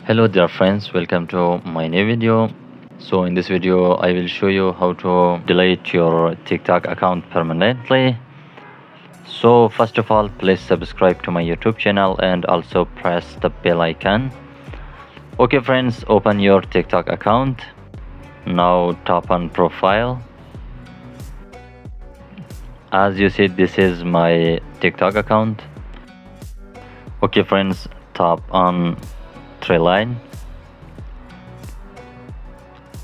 Hello dear friends, welcome to my new video. So in this video I will show you how to delete your TikTok account permanently. So first of all, please subscribe to my YouTube channel and also press the bell icon. Okay friends, open your TikTok account. Now tap on profile. As you see, this is my TikTok account. Okay friends, tap on three line,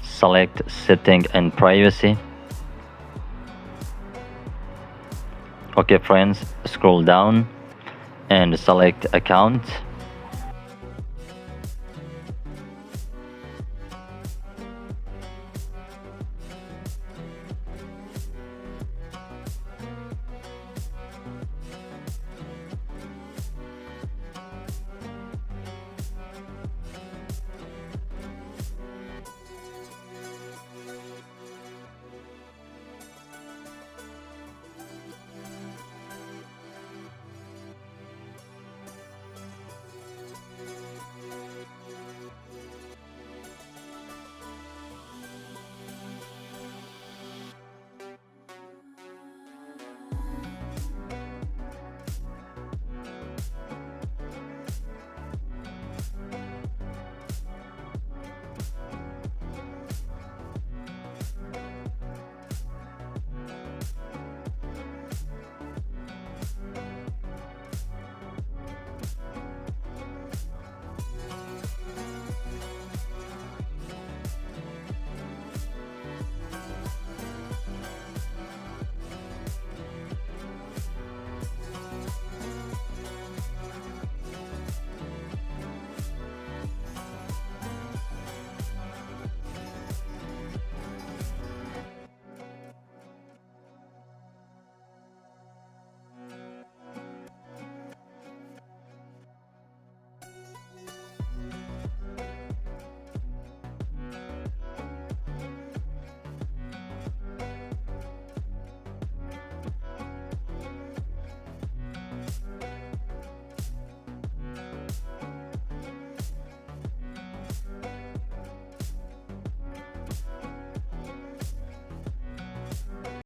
select setting and privacy. Okay friends, scroll down and select account.